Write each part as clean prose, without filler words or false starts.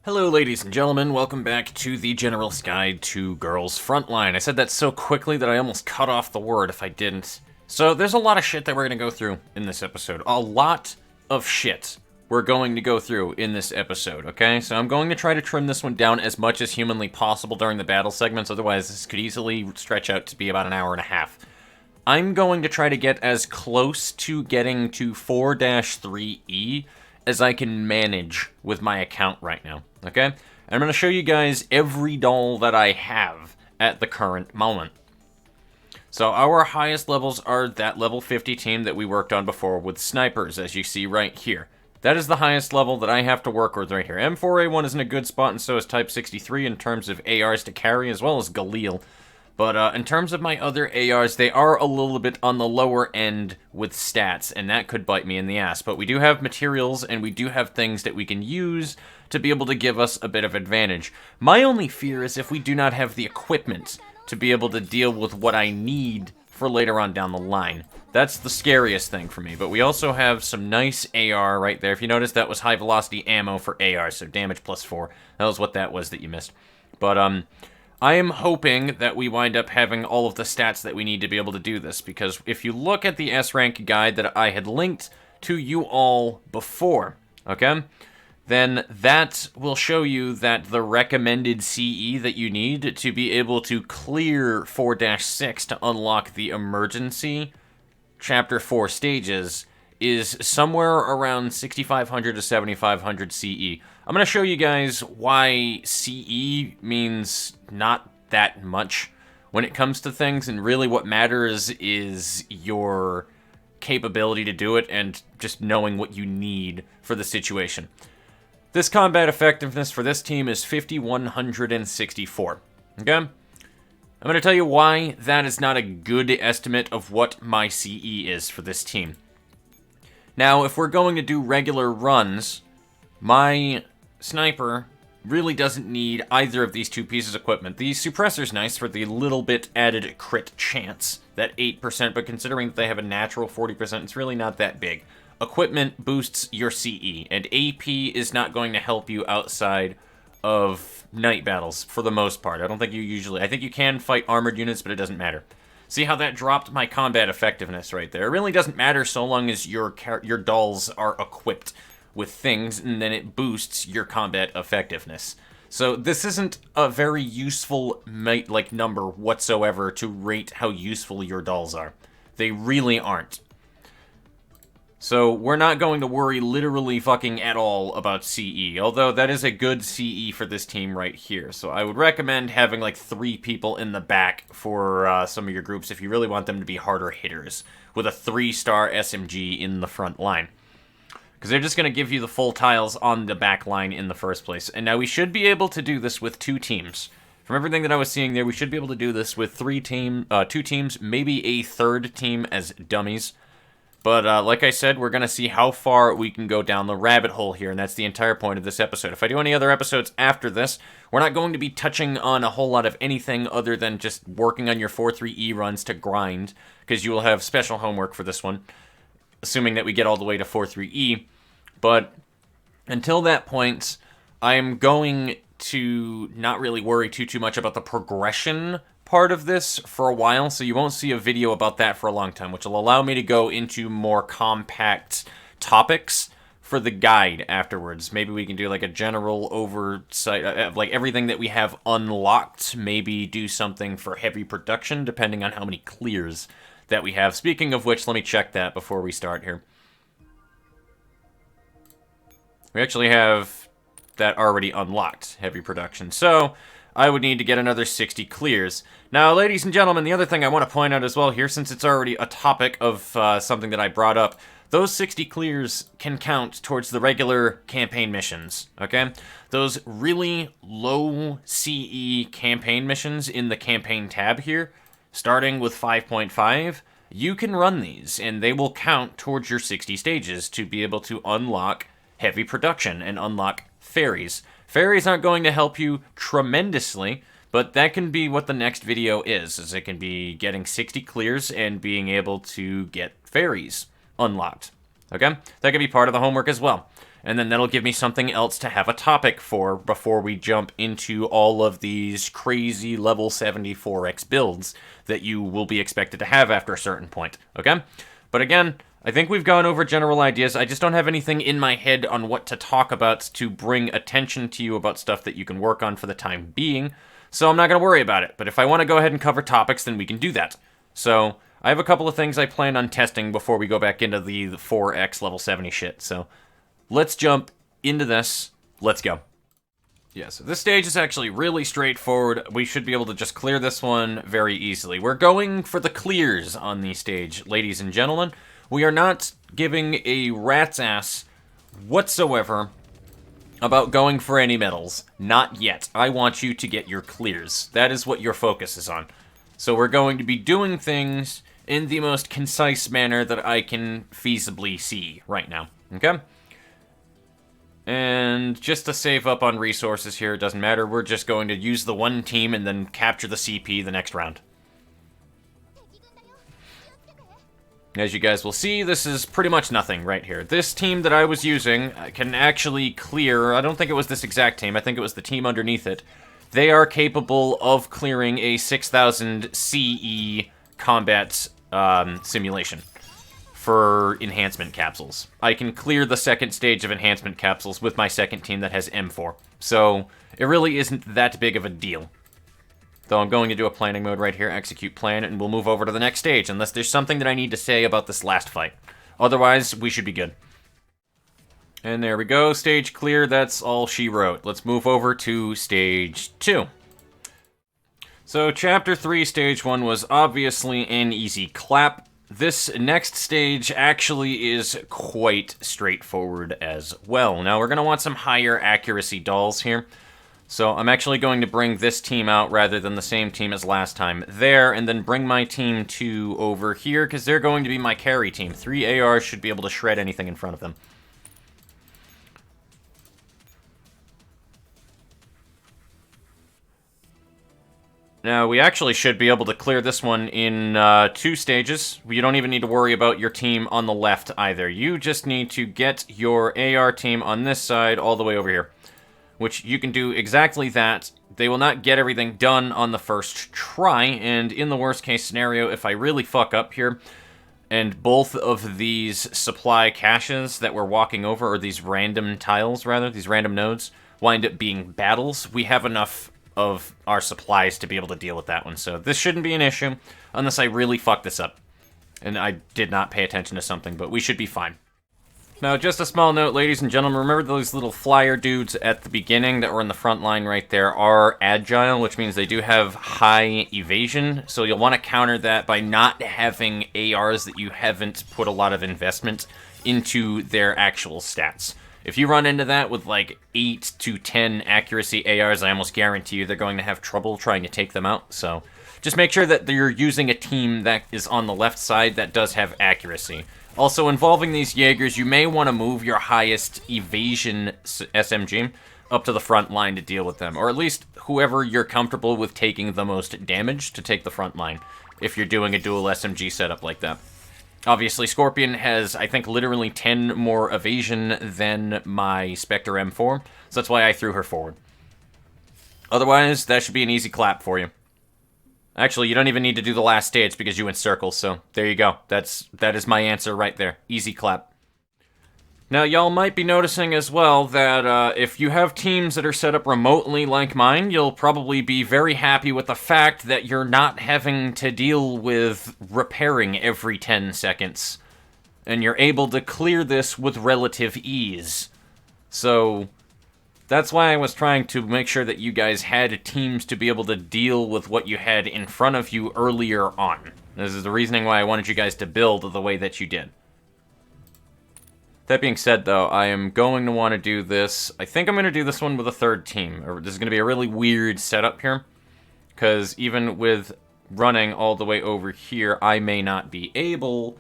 Hello, ladies and gentlemen. Welcome back to the Generalist Guide to Girls Frontline. I said that so quickly that I almost cut off the word if I didn't. So there's a lot of shit that we're going to go through in this episode. A lot of shit we're going to go through in this episode, okay? So I'm going to try to trim this one down as much as humanly possible during the battle segments, otherwise this could easily stretch out to be about an hour and a half. I'm going to try to get as close to getting to 4-3E as I can manage with my account right now, okay? And I'm going to show you guys every doll that I have at the current moment. So our highest levels are that level 50 team that we worked on before with snipers, as you see right here. That is the highest level that I have to work with right here. M4A1 is in a good spot, and so is Type 63 in terms of ARs to carry, as well as Galil. But in terms of my other ARs, they are a little bit on the lower end with stats, and that could bite me in the ass. But we do have materials, and we do have things that we can use to be able to give us a bit of advantage. My only fear is if we do not have the equipment to be able to deal with what I need for later on down the line. That's the scariest thing for me. But we also have some nice AR right there. If you notice, that was high velocity ammo for AR, so damage +4. That was what that was that you missed. But, I am hoping that we wind up having all of the stats that we need to be able to do this, because if you look at the S-Rank guide that I had linked to you all before, okay, then that will show you that the recommended CE that you need to be able to clear 4-6 to unlock the emergency Chapter 4 stages is somewhere around 6,500 to 7,500 CE. I'm going to show you guys why CE means not that much when it comes to things, and really what matters is your capability to do it and just knowing what you need for the situation. This combat effectiveness for this team is 5,164, okay? I'm going to tell you why that is not a good estimate of what my CE is for this team. Now, if we're going to do regular runs, my sniper really doesn't need either of these two pieces of equipment. The suppressor's nice for the little bit added crit chance, that 8%, but considering that they have a natural 40%, it's really not that big. Equipment boosts your CE, and AP is not going to help you outside of night battles, for the most part. I don't think you usually... I think you can fight armored units, but it doesn't matter. See how that dropped my combat effectiveness right there? It really doesn't matter so long as your dolls are equipped with things, and then it boosts your combat effectiveness. So this isn't a very useful number whatsoever to rate how useful your dolls are. They really aren't. So we're not going to worry literally fucking at all about CE, although that is a good CE for this team right here. So I would recommend having like 3 people in the back for some of your groups if you really want them to be harder hitters, with a 3-star SMG in the front line. Because they're just going to give you the full tiles on the back line in the first place. And now we should be able to do this with 2 teams. From everything that I was seeing there, we should be able to do this with 2 teams, maybe a 3rd team as dummies. But like I said, we're going to see how far we can go down the rabbit hole here, and that's the entire point of this episode. If I do any other episodes after this, we're not going to be touching on a whole lot of anything other than just working on your 4-3E runs to grind, because you will have special homework for this one, assuming that we get all the way to 4-3E. But until that point, I'm going to not really worry too much about the progression part of this for a while, so you won't see a video about that for a long time, which will allow me to go into more compact topics for the guide afterwards. Maybe we can do like a general oversight of like everything that we have unlocked, maybe do something for heavy production depending on how many clears that we have. Speaking of which, let me check that before we start here. We actually have that already unlocked, heavy production, so I would need to get another 60 clears. Now, ladies and gentlemen, the other thing I want to point out as well here, since it's already a topic of something that I brought up, those 60 clears can count towards the regular campaign missions, okay? Those really low CE campaign missions in the campaign tab here, starting with 5.5, you can run these, and they will count towards your 60 stages to be able to unlock heavy production and unlock fairies. Fairies aren't going to help you tremendously, but that can be what the next video is it can be getting 60 clears and being able to get fairies unlocked. Okay? That can be part of the homework as well. and then that'll give me something else to have a topic for before we jump into all of these crazy level 74x builds that you will be expected to have after a certain point, okay? But again, I think we've gone over general ideas. I just don't have anything in my head on what to talk about to bring attention to you about stuff that you can work on for the time being, so I'm not going to worry about it. But if I want to go ahead and cover topics, then we can do that. So I have a couple of things I plan on testing before we go back into the 4x level 70 shit, so let's jump into this. Let's go. Yeah, so this stage is actually really straightforward. We should be able to just clear this one very easily. We're going for the clears on the stage, ladies and gentlemen. We are not giving a rat's ass whatsoever about going for any medals. Not yet. I want you to get your clears. That is what your focus is on. So we're going to be doing things in the most concise manner that I can feasibly see right now, okay? And just to save up on resources here, it doesn't matter. We're just going to use the one team and then capture the CP the next round. As you guys will see, this is pretty much nothing right here. This team that I was using can actually clear, I don't think it was this exact team, I think it was the team underneath it. They are capable of clearing a 6000 CE combat simulation for enhancement capsules. I can clear the second stage of enhancement capsules with my second team that has M4. So it really isn't that big of a deal. Though I'm going to do a planning mode right here, execute plan, and we'll move over to the next stage, unless there's something that I need to say about this last fight. Otherwise, we should be good. And there we go, stage clear, that's all she wrote. Let's move over to stage 2. So chapter 3, stage 1 was obviously an easy clap. This next stage actually is quite straightforward as well. Now we're going to want some higher accuracy dolls here. So I'm actually going to bring this team out rather than the same team as last time there, and then bring my team 2 over here, because they're going to be my carry team. 3 ARs should be able to shred anything in front of them. Now, we actually should be able to clear this one in 2 stages. You don't even need to worry about your team on the left either. You just need to get your AR team on this side all the way over here, which you can do exactly that. They will not get everything done on the first try, and in the worst case scenario, if I really fuck up here, and both of these supply caches that we're walking over, or these random tiles rather, these random nodes, wind up being battles, we have enough of our supplies to be able to deal with that one. So this shouldn't be an issue, unless I really fuck this up, and I did not pay attention to something, but we should be fine. Now, just a small note, ladies and gentlemen, remember those little flyer dudes at the beginning that were in the front line right there are agile, which means they do have high evasion, so you'll want to counter that by not having ARs that you haven't put a lot of investment into their actual stats. If you run into that with like 8 to 10 accuracy ARs, I almost guarantee you they're going to have trouble trying to take them out, so just make sure that you're using a team that is on the left side that does have accuracy. Also, involving these Jaegers, you may want to move your highest evasion SMG up to the front line to deal with them, or at least whoever you're comfortable with taking the most damage to take the front line, if you're doing a dual SMG setup like that. Obviously, Scorpion has, I think, literally 10 more evasion than my Spectre M4, so that's why I threw her forward. Otherwise, that should be an easy clap for you. Actually, you don't even need to do the last stage because you went circles, so there you go. That is my answer right there. Easy clap. Now, y'all might be noticing as well that if you have teams that are set up remotely like mine, you'll probably be very happy with the fact that you're not having to deal with repairing every 10 seconds. And you're able to clear this with relative ease. So that's why I was trying to make sure that you guys had teams to be able to deal with what you had in front of you earlier on. This is the reasoning why I wanted you guys to build the way that you did. That being said, though, I am going to want to do this. I think I'm going to do this one with a third team. This is going to be a really weird setup here, because even with running all the way over here, I may not be able.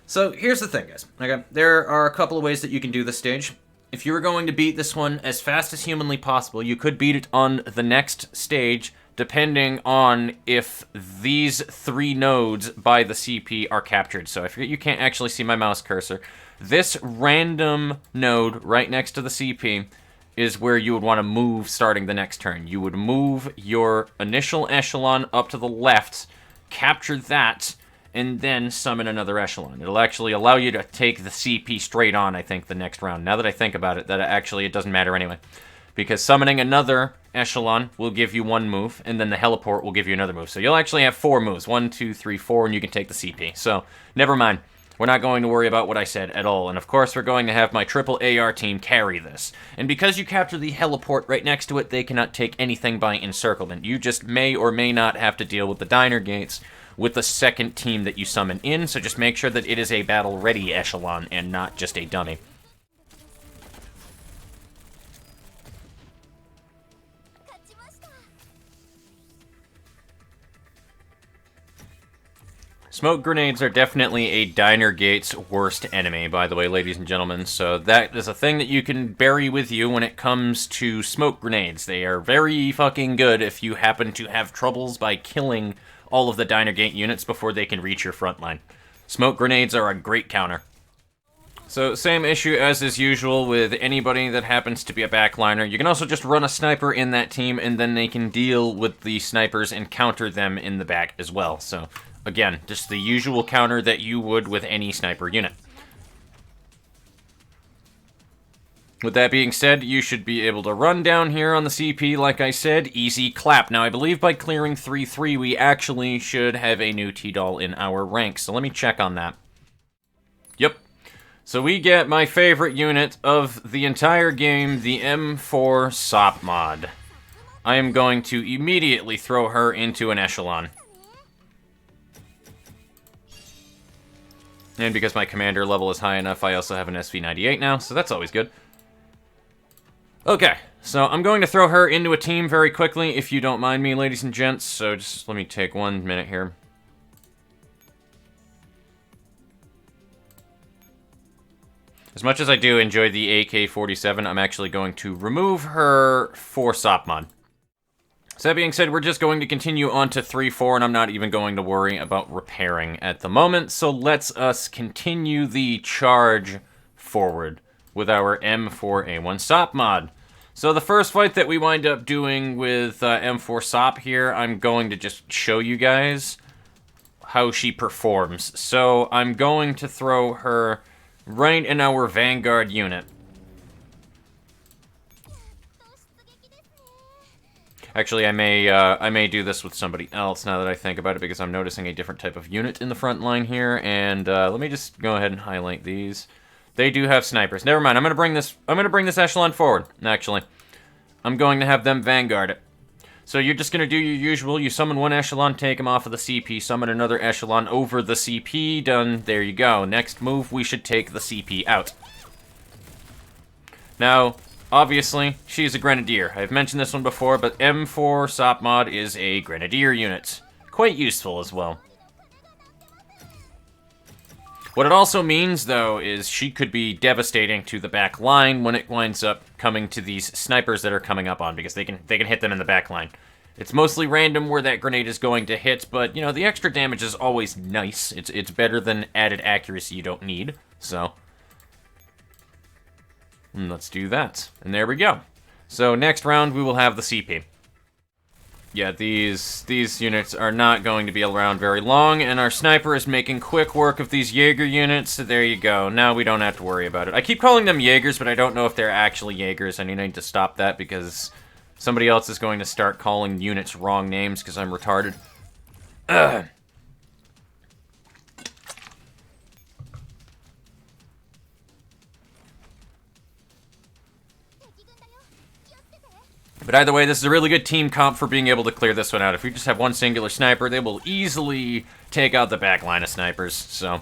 So here's the thing, guys. Okay, there are a couple of ways that you can do this stage. If you were going to beat this one as fast as humanly possible, you could beat it on the next stage depending on if these 3 nodes by the CP are captured. So I forget you can't actually see my mouse cursor. This random node right next to the CP is where you would want to move starting the next turn. You would move your initial echelon up to the left, capture that, and then summon another echelon. It'll actually allow you to take the CP straight on, I think, the next round. Now that I think about it, that actually it doesn't matter anyway. Because summoning another echelon will give you 1 move, and then the heliport will give you another move. So you'll actually have 4 moves. 1, 2, 3, 4, and you can take the CP. So, never mind. We're not going to worry about what I said at all. And of course, we're going to have my triple AR team carry this. And because you capture the heliport right next to it, they cannot take anything by encirclement. You just may or may not have to deal with the diner gates with the second team that you summon in. So just make sure that it is a battle-ready echelon and not just a dummy. Smoke grenades are definitely a diner gate's worst enemy, by the way, ladies and gentlemen. So that is a thing that you can bury with you when it comes to smoke grenades. They are very fucking good if you happen to have troubles by killing all of the diner gate units before they can reach your front line. Smoke grenades are a great counter. So same issue as is usual with anybody that happens to be a backliner. You can also just run a sniper in that team, and then they can deal with the snipers and counter them in the back as well. So again, just the usual counter that you would with any sniper unit. With that being said, you should be able to run down here on the CP, like I said, easy clap. Now, I believe by clearing 3-3, we actually should have a new tdoll in our ranks, so let me check on that. Yep. So we get my favorite unit of the entire game, the M4 SOP mod. I am going to immediately throw her into an echelon. And because my commander level is high enough, I also have an SV98 now, so that's always good. Okay, so I'm going to throw her into a team very quickly, if you don't mind me, ladies and gents. So just let me take 1 minute here. As much as I do enjoy the AK-47, I'm actually going to remove her for SOP mod. So that being said, we're just going to continue on to 3-4, and I'm not even going to worry about repairing at the moment. So let's us continue the charge forward with our M4A1 SOP mod. So the first fight that we wind up doing with M4 SOP here, I'm going to just show you guys how she performs. So I'm going to throw her right in our Vanguard unit. Actually, I may do this with somebody else now that I think about it, because I'm noticing a different type of unit in the front line here. And let me just go ahead and highlight these. They do have snipers. Never mind. I'm gonna bring this echelon forward. Actually, I'm going to have them vanguard it. So you're just gonna do your usual. You summon 1 echelon, take him off of the CP. Summon another echelon over the CP. Done. There you go. Next move, we should take the CP out. Now, obviously, she's a grenadier. I've mentioned this one before, but M4 SOP mod is a grenadier unit. Quite useful as well. What it also means, though, is she could be devastating to the back line when it winds up coming to these snipers that are coming up on, because they can hit them in the back line. It's mostly random where that grenade is going to hit, but, you know, the extra damage is always nice. It's better than added accuracy you don't need, so let's do that. And there we go. So next round, we will have the CP. Yeah, these units are not going to be around very long, and our sniper is making quick work of these Jaeger units, so there you go. Now we don't have to worry about it. I keep calling them Jaegers, but I don't know if they're actually Jaegers. I need to stop that, because somebody else is going to start calling units wrong names, because I'm retarded. Ugh. But either way, this is a really good team comp for being able to clear this one out. If we just have 1 singular sniper, they will easily take out the back line of snipers, so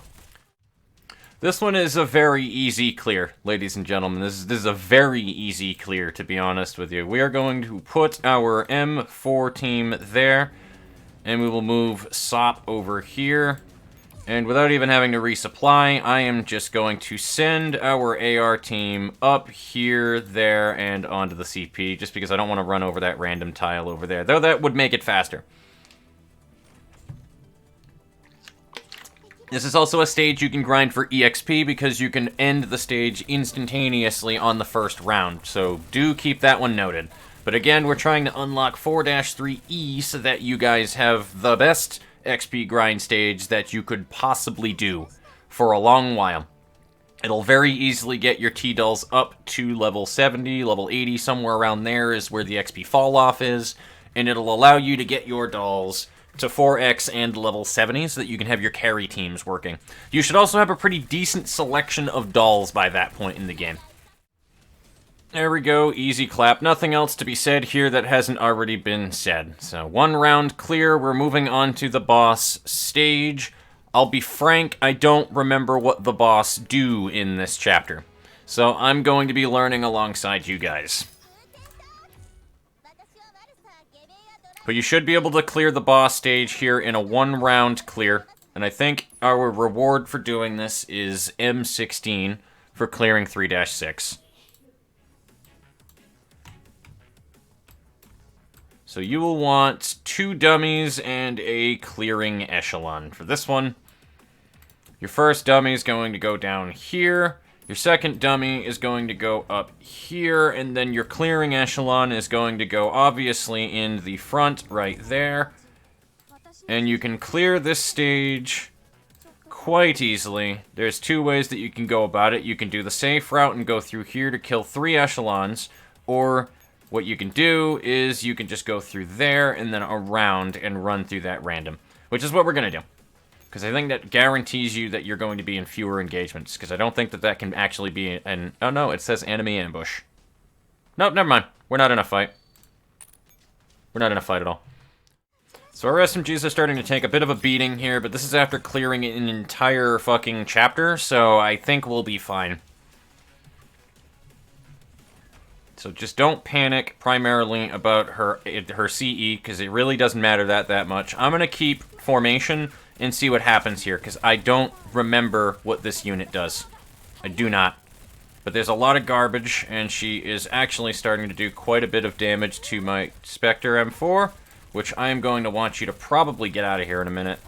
this one is a very easy clear, ladies and gentlemen. This is a very easy clear, to be honest with you. We are going to put our M4 team there, and we will move SOP over here, And without even having to resupply, I am just going to send our AR team up here, there, and onto the CP, just because I don't want to run over that random tile over there, though that would make it faster. This is also a stage you can grind for EXP, because you can end the stage instantaneously on the first round, so do keep that one noted. But again, we're trying to unlock 4-3E so that you guys have the best XP grind stage that you could possibly do for a long while. It'll very easily get your tdolls up to level 70, level 80, somewhere around there is where the XP fall off is, and it'll allow you to get your dolls to 4x and level 70 so that you can have your carry teams working. You should also have a pretty decent selection of dolls by that point in the game. There we go, easy clap. Nothing else to be said here that hasn't already been said. So, one round clear, we're moving on to the boss stage. I'll be frank, I don't remember what the boss do in this chapter. So, I'm going to be learning alongside you guys. But you should be able to clear the boss stage here in a one round clear. And I think our reward for doing this is M16 for clearing 3-6. So you will want 2 dummies and a clearing echelon for this one. Your first dummy is going to go down here. Your second dummy is going to go up here. And then your clearing echelon is going to go obviously in the front right there. And you can clear this stage quite easily. There's 2 ways that you can go about it. You can do the safe route and go through here to kill 3 echelons, or what you can do is you can just go through there and then around and run through that random, which is what we're going to do. Because I think that guarantees you that you're going to be in fewer engagements, because I don't think that that can actually be an... Oh no, it says enemy ambush. Nope, never mind. We're not in a fight. We're not in a fight at all. So our SMGs are starting to take a bit of a beating here, but this is after clearing an entire fucking chapter, so I think we'll be fine. So just don't panic primarily about her CE, because it really doesn't matter that much. I'm going to keep formation and see what happens here, because I don't remember what this unit does. I do not. But there's a lot of garbage, and she is actually starting to do quite a bit of damage to my Spectre M4, which I am going to want you to probably get out of here in a minute.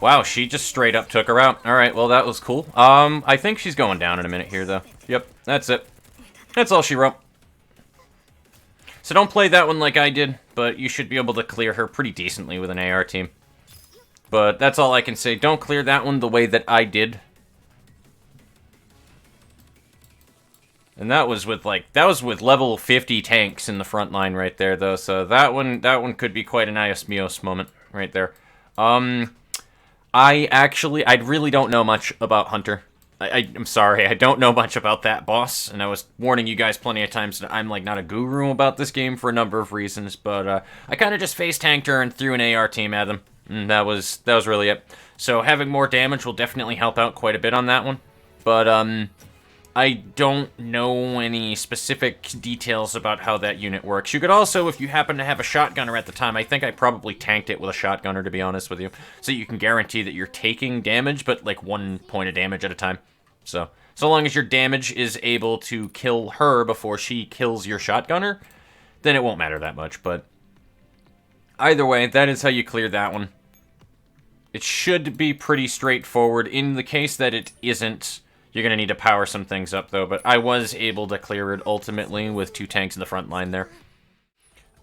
Wow, she just straight up took her out. Alright, well that was cool. I think she's going down in a minute here, though. Yep, that's it. That's all she wrote. So don't play that one like I did, but you should be able to clear her pretty decently with an AR team. But that's all I can say. Don't clear that one the way that I did. And that was with level 50 tanks in the front line right there, though. So that one could be quite an Ios Mios moment right there. I really don't know much about Hunter. I'm sorry, I don't know much about that boss, and I was warning you guys plenty of times that I'm, like, not a guru about this game for a number of reasons, but, I kind of just face-tanked her and threw an AR team at them, and that was really it. So having more damage will definitely help out quite a bit on that one, but, I don't know any specific details about how that unit works. You could also, if you happen to have a shotgunner at the time, I think I probably tanked it with a shotgunner, to be honest with you, so you can guarantee that you're taking damage, but like 1 point of damage at a time. So long as your damage is able to kill her before she kills your shotgunner, then it won't matter that much, but either way, that is how you clear that one. It should be pretty straightforward. In the case that it isn't, you're going to need to power some things up, though, but I was able to clear it ultimately with 2 tanks in the front line there.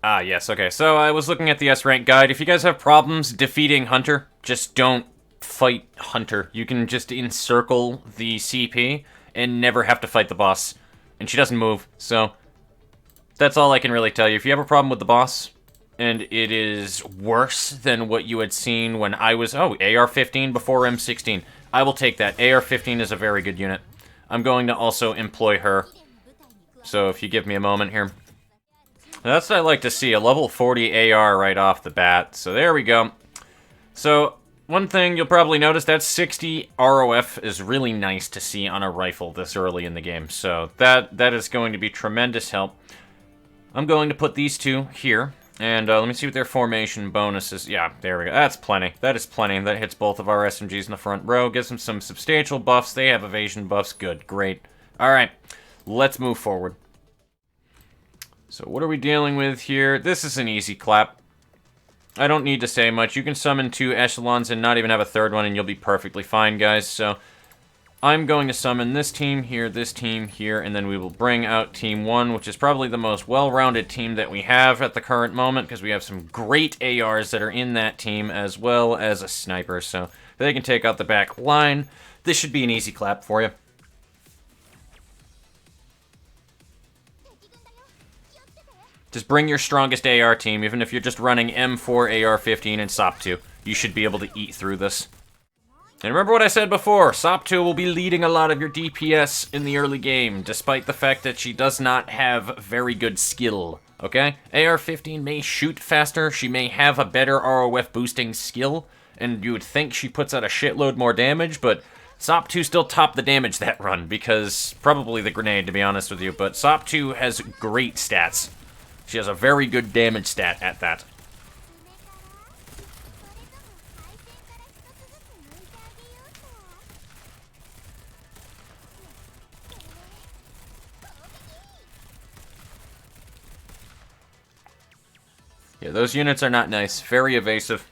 Ah, yes, okay, so I was looking at the S-Rank guide. If you guys have problems defeating Hunter, just don't fight Hunter. You can just encircle the CP and never have to fight the boss. And she doesn't move, so that's all I can really tell you. If you have a problem with the boss, and it is worse than what you had seen when I was... Oh, AR-15 before M16. I will take that. AR-15 is a very good unit. I'm going to also employ her. So if you give me a moment here. That's what I like to see, a level 40 AR right off the bat. So there we go. So one thing you'll probably notice, that 60 ROF is really nice to see on a rifle this early in the game. So that is going to be tremendous help. I'm going to put these two here. And let me see what their formation bonus is. Yeah, there we go. That's plenty. That is plenty. That hits both of our SMGs in the front row. Gives them some substantial buffs. They have evasion buffs. Good. Great. Alright. Let's move forward. So what are we dealing with here? This is an easy clap. I don't need to say much. You can summon 2 echelons and not even have a third one, and you'll be perfectly fine, guys. So I'm going to summon this team here, and then we will bring out Team 1, which is probably the most well-rounded team that we have at the current moment, because we have some great ARs that are in that team, as well as a sniper, so they can take out the back line. This should be an easy clap for you. Just bring your strongest AR team, even if you're just running M4, AR-15, and SOP-2. You should be able to eat through this. And remember what I said before, SOP-2 will be leading a lot of your DPS in the early game, despite the fact that she does not have very good skill, okay? AR-15 may shoot faster, she may have a better ROF boosting skill, and you would think she puts out a shitload more damage, but SOP-2 still topped the damage that run, because probably the grenade, to be honest with you, but SOP-2 has great stats. She has a very good damage stat at that. Yeah, those units are not nice. Very evasive.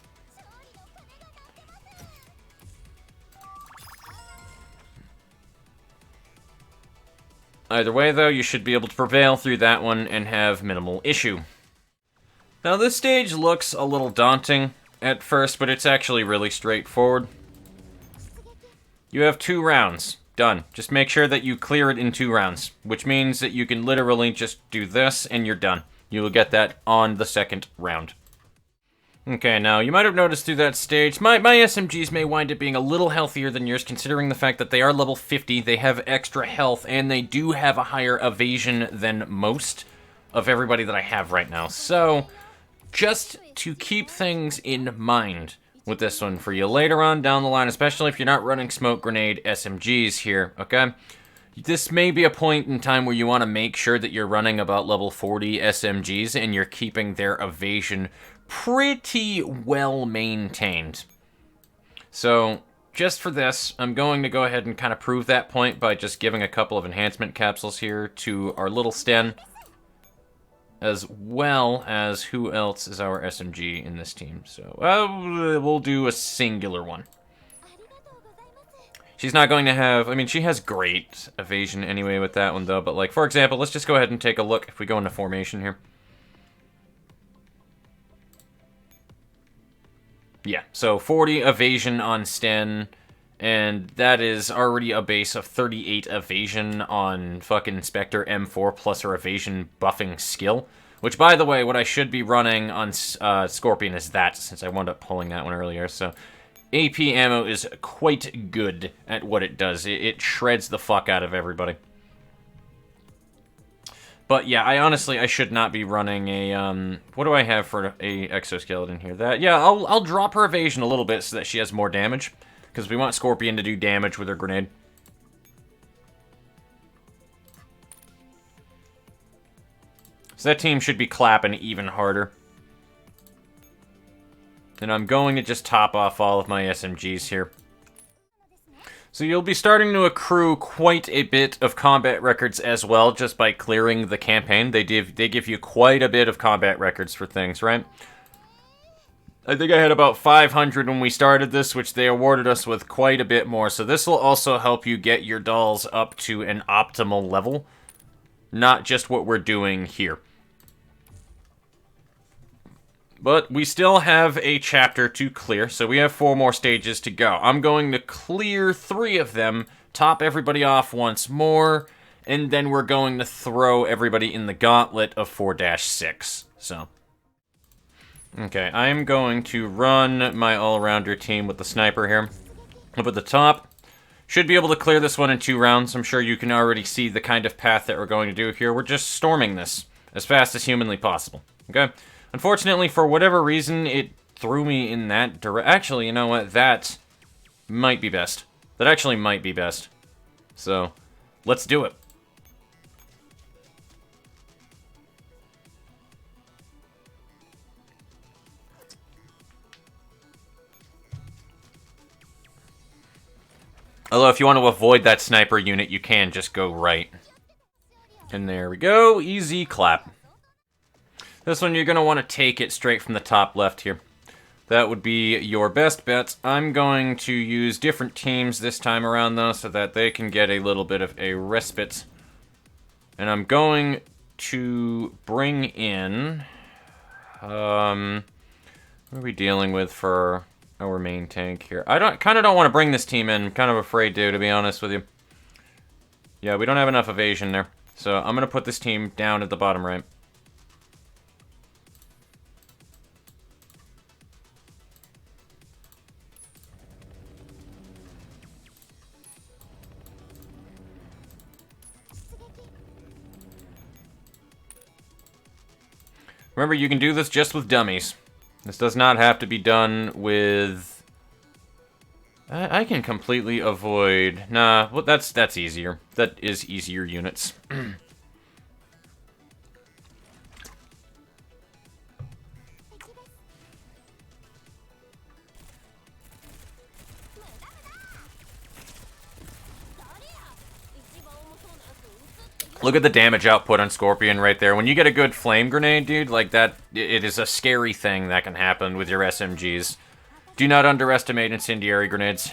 Either way, though, you should be able to prevail through that one and have minimal issue. Now, this stage looks a little daunting at first, but it's actually really straightforward. You have 2 rounds. Done. Just make sure that you clear it in 2 rounds, which means that you can literally just do this and you're done. You will get that on the second round. Okay, now, you might have noticed through that stage, my SMGs may wind up being a little healthier than yours, considering the fact that they are level 50, they have extra health, and they do have a higher evasion than most of everybody that I have right now. So, just to keep things in mind with this one for you later on down the line, especially if you're not running smoke grenade SMGs here, okay? This may be a point in time where you want to make sure that you're running about level 40 SMGs and you're keeping their evasion pretty well maintained. So, just for this, I'm going to go ahead and kind of prove that point by just giving a couple of enhancement capsules here to our little Sten, as well as who else is our SMG in this team. So, we'll do a singular one. She's not going to have, I mean, she has great evasion anyway with that one, though, but, like, for example, let's just go ahead and take a look if we go into formation here. Yeah, so 40 evasion on Sten, and that is already a base of 38 evasion on fucking Spectre M4 plus her evasion buffing skill. Which, by the way, what I should be running on Scorpion is that, since I wound up pulling that one earlier, so AP ammo is quite good at what it does. It shreds the fuck out of everybody. But yeah, I should not be running a, what do I have for a exoskeleton here? That, yeah, I'll drop her evasion a little bit so that she has more damage, because we want Scorpion to do damage with her grenade. So that team should be clapping even harder. And I'm going to just top off all of my SMGs here. So you'll be starting to accrue quite a bit of combat records as well, just by clearing the campaign. They give you quite a bit of combat records for things, right? I think I had about 500 when we started this, which they awarded us with quite a bit more. So this will also help you get your dolls up to an optimal level, not just what we're doing here. But we still have a chapter to clear, so we have 4 more stages to go. I'm going to clear 3 of them, top everybody off once more, and then we're going to throw everybody in the gauntlet of 4-6. So, okay, I'm going to run my all-rounder team with the sniper here. Up at the top, should be able to clear this one in 2 rounds. I'm sure you can already see the kind of path that we're going to do here. We're just storming this as fast as humanly possible, okay? Unfortunately, for whatever reason, it threw me in that direction. Actually, you know what? That might be best. That actually might be best. So, let's do it. Although if you want to avoid that sniper unit, you can just go right. And there we go. Easy clap. This one, you're going to want to take it straight from the top left here. That would be your best bet. I'm going to use different teams this time around, though, so that they can get a little bit of a respite. And I'm going to bring in... what are we dealing with for our main tank here? I kind of don't want to bring this team in. I'm kind of afraid to be honest with you. Yeah, we don't have enough evasion there. So I'm going to put this team down at the bottom right. Remember, you can do this just with dummies. This does not have to be done with... I can completely avoid... Nah, well, that's easier. That is easier units. Look at the damage output on Scorpion right there. When you get a good flame grenade, dude, like that, it is a scary thing that can happen with your SMGs. Do not underestimate incendiary grenades.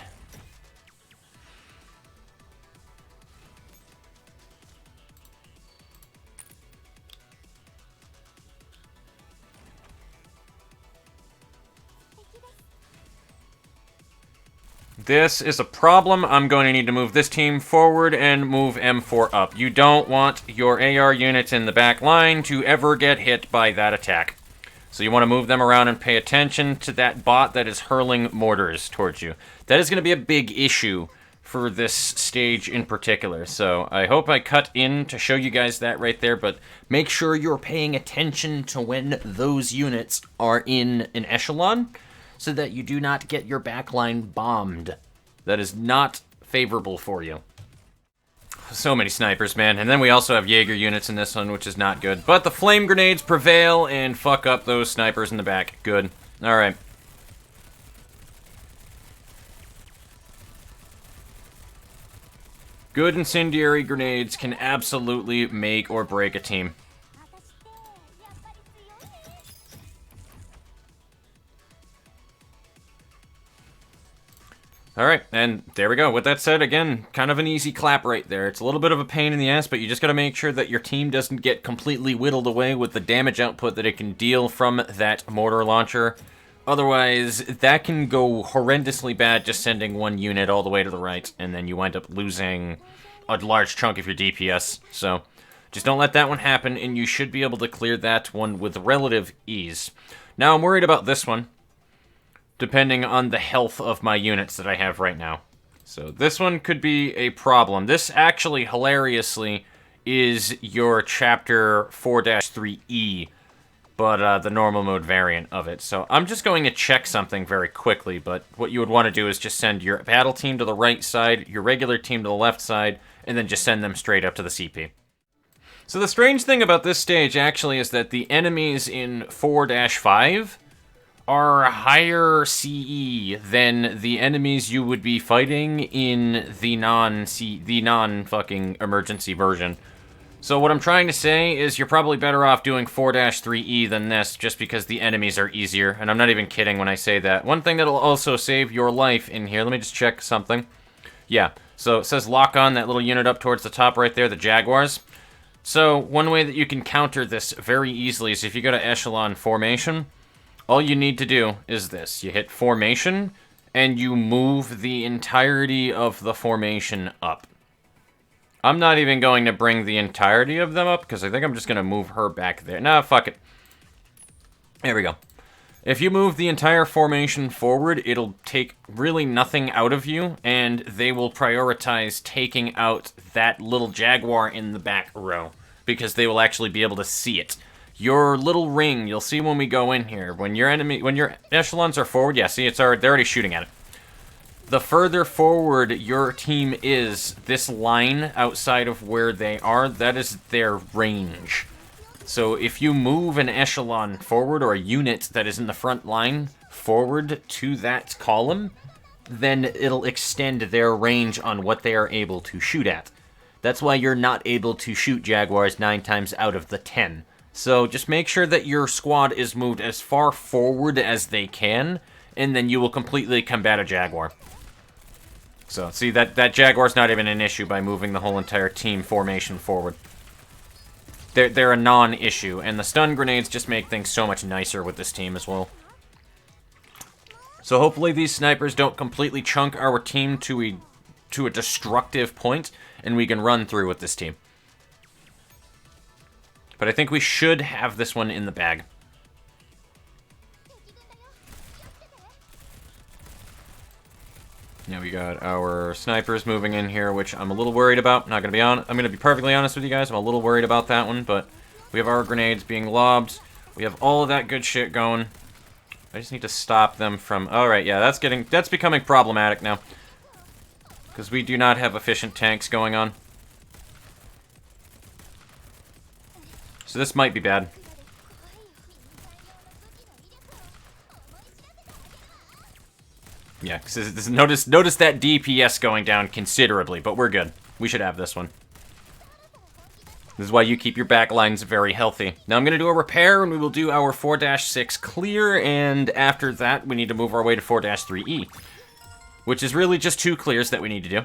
This is a problem. I'm going to need to move this team forward and move M4 up. You don't want your AR units in the back line to ever get hit by that attack. So you want to move them around and pay attention to that bot that is hurling mortars towards you. That is going to be a big issue for this stage in particular. So I hope I cut in to show you guys that right there, but make sure you're paying attention to when those units are in an echelon, so that you do not get your backline bombed. That is not favorable for you. So many snipers, man. And then we also have Jaeger units in this one, which is not good. But the flame grenades prevail and fuck up those snipers in the back. Good. Alright. Good incendiary grenades can absolutely make or break a team. Alright, and there we go. With that said, again, kind of an easy clap right there. It's a little bit of a pain in the ass, but you just gotta make sure that your team doesn't get completely whittled away with the damage output that it can deal from that mortar launcher. Otherwise, that can go horrendously bad just sending one unit all the way to the right, and then you wind up losing a large chunk of your DPS. So, just don't let that one happen, and you should be able to clear that one with relative ease. Now, I'm worried about this one, depending on the health of my units that I have right now. So this one could be a problem. This actually, hilariously, is your Chapter 4-3E, but the normal mode variant of it. So I'm just going to check something very quickly, but what you would want to do is just send your battle team to the right side, your regular team to the left side, and then just send them straight up to the CP. So the strange thing about this stage, actually, is that the enemies in 4-5 are higher CE than the enemies you would be fighting in the non-fucking emergency version. So what I'm trying to say is you're probably better off doing 4-3E than this, just because the enemies are easier, and I'm not even kidding when I say that. One thing that'll also save your life in here, let me just check something. Yeah, so it says lock on that little unit up towards the top right there, the Jaguars. So one way that you can counter this very easily is if you go to echelon formation, all you need to do is this. You hit formation, and you move the entirety of the formation up. I'm not even going to bring the entirety of them up, because I think I'm just going to move her back there. Nah, fuck it. There we go. If you move the entire formation forward, it'll take really nothing out of you, and they will prioritize taking out that little Jaguar in the back row, because they will actually be able to see it. Your little ring, you'll see when we go in here, when your echelons are forward, yeah, see, they're already shooting at it. The further forward your team is, this line outside of where they are, that is their range. So if you move an echelon forward, or a unit that is in the front line forward to that column, then it'll extend their range on what they are able to shoot at. That's why you're not able to shoot Jaguars 9 times out of the 10. So just make sure that your squad is moved as far forward as they can, and then you will completely combat a Jaguar. So, see, that Jaguar's not even an issue by moving the whole entire team formation forward. They're a non-issue, and the stun grenades just make things so much nicer with this team as well. So hopefully these snipers don't completely chunk our team to a destructive point, and we can run through with this team. But I think we should have this one in the bag. Now we got our snipers moving in here, which I'm a little worried about. I'm gonna be perfectly honest with you guys. I'm a little worried about that one, but we have our grenades being lobbed. We have all of that good shit going. I just need to stop them from... Alright, yeah, that's becoming problematic now. Because we do not have efficient tanks going on. So this might be bad. Yeah, because notice that DPS going down considerably, but we're good. We should have this one. This is why you keep your back lines very healthy. Now I'm going to do a repair, and we will do our 4-6 clear, and after that, we need to move our way to 4-3E. Which is really just 2 clears that we need to do.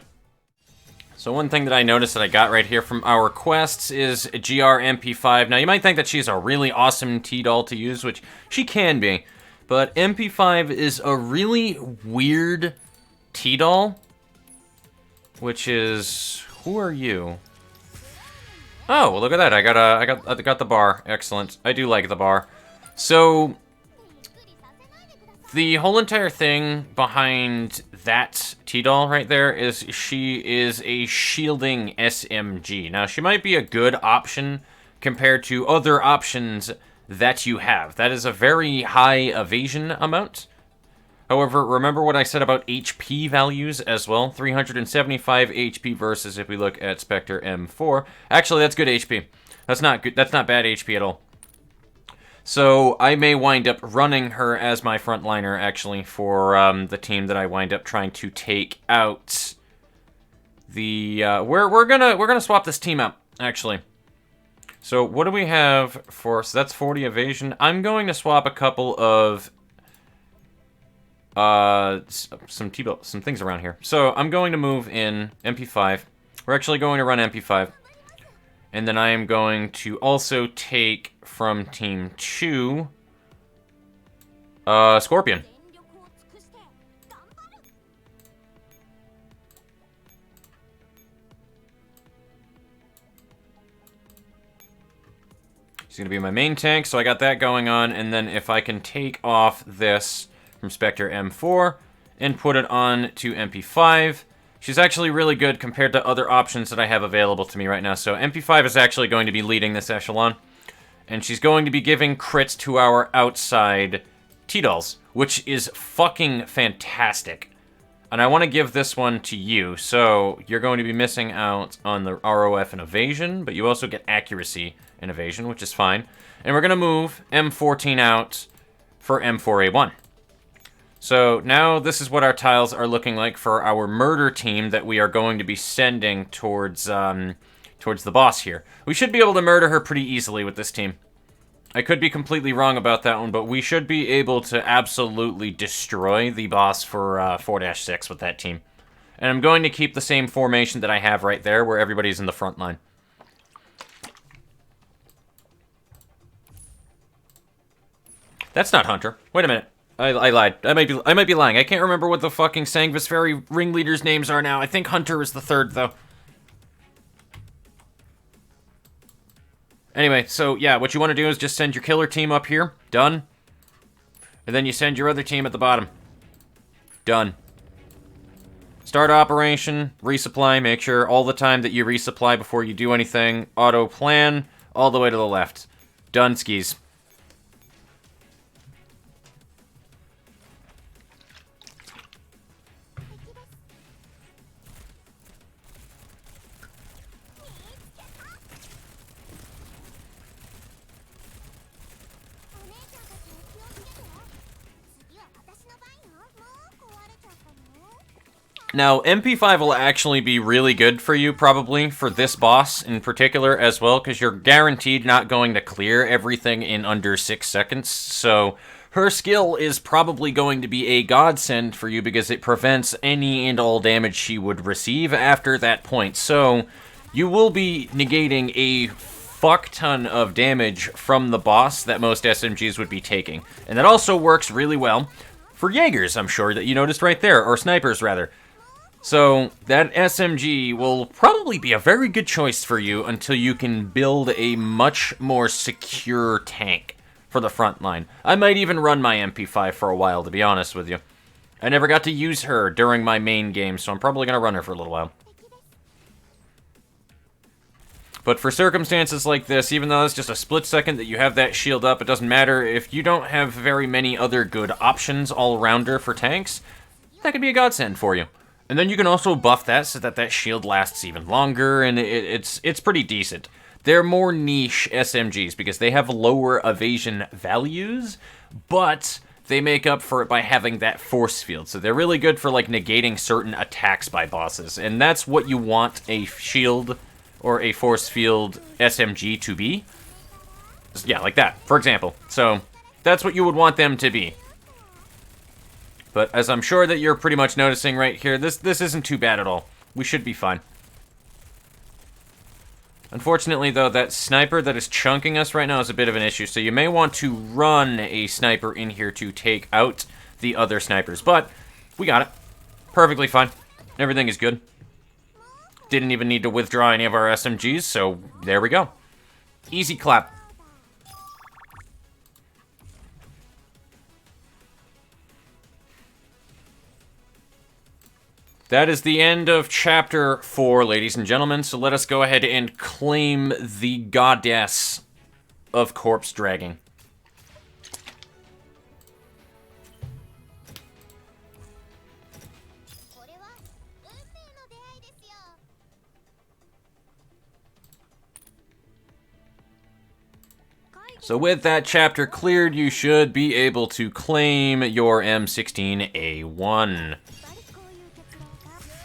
So one thing that I noticed that I got right here from our quests is GR MP5. Now you might think that she's a really awesome tdoll to use, which she can be. But MP5 is a really weird tdoll. Which is... Who are you? Oh, well, look at that. I got the bar. Excellent. I do like the bar. So the whole entire thing behind that tdoll right there is she is a shielding SMG. Now, she might be a good option compared to other options that you have. That is a very high evasion amount. However, remember what I said about HP values as well? 375 HP versus if we look at Spectre M4. Actually, that's good HP. That's not good. That's not bad HP at all. So I may wind up running her as my frontliner, actually, for the team that I wind up trying to take out. The we're gonna swap this team out, actually. So what do we have for? So that's 40 evasion. I'm going to swap a couple of some things around here. So I'm going to move in MP5. We're actually going to run MP5. And then I am going to also take from Team 2, Scorpion. She's going to be my main tank, so I got that going on. And then if I can take off this from Spectre M4 and put it on to MP5, she's actually really good compared to other options that I have available to me right now. So MP5 is actually going to be leading this echelon. And she's going to be giving crits to our outside tdolls, which is fucking fantastic. And I want to give this one to you. So you're going to be missing out on the ROF and evasion, but you also get accuracy and evasion, which is fine. And we're going to move M14 out for M4A1. So now this is what our tiles are looking like for our murder team that we are going to be sending towards towards the boss here. We should be able to murder her pretty easily with this team. I could be completely wrong about that one, but we should be able to absolutely destroy the boss for 4-6 with that team. And I'm going to keep the same formation that I have right there, where everybody's in the front line. That's not Hunter. Wait a minute. I lied. I might be lying. I can't remember what the fucking Sangvis Ferry ringleaders' names are now. I think Hunter is the third, though. Anyway, so yeah, what you want to do is just send your killer team up here. Done. And then you send your other team at the bottom. Done. Start operation, resupply, make sure all the time that you resupply before you do anything. Auto plan, all the way to the left. Done skis. Now, MP5 will actually be really good for you, probably, for this boss in particular as well, because you're guaranteed not going to clear everything in under 6 seconds, so her skill is probably going to be a godsend for you because it prevents any and all damage she would receive after that point. So, you will be negating a fuck ton of damage from the boss that most SMGs would be taking. And that also works really well for Jaegers, I'm sure, that you noticed right there, or snipers, rather. So, that SMG will probably be a very good choice for you until you can build a much more secure tank for the front line. I might even run my MP5 for a while, to be honest with you. I never got to use her during my main game, so I'm probably going to run her for a little while. But for circumstances like this, even though it's just a split second that you have that shield up, it doesn't matter. If you don't have very many other good options all-rounder for tanks, that could be a godsend for you. And then you can also buff that so that that shield lasts even longer, and it's pretty decent. They're more niche SMGs because they have lower evasion values, but they make up for it by having that force field. So they're really good for, like, negating certain attacks by bosses, and that's what you want a shield or a force field SMG to be. Yeah, like that, for example. So that's what you would want them to be. But as I'm sure that you're pretty much noticing right here, this isn't too bad at all. We should be fine. Unfortunately, though, that sniper that is chunking us right now is a bit of an issue, so you may want to run a sniper in here to take out the other snipers. But we got it. Perfectly fine. Everything is good. Didn't even need to withdraw any of our SMGs, so there we go. Easy clap. That is the end of Chapter 4, ladies and gentlemen, so let us go ahead and claim the goddess of corpse dragging. So with that chapter cleared, you should be able to claim your M16A1.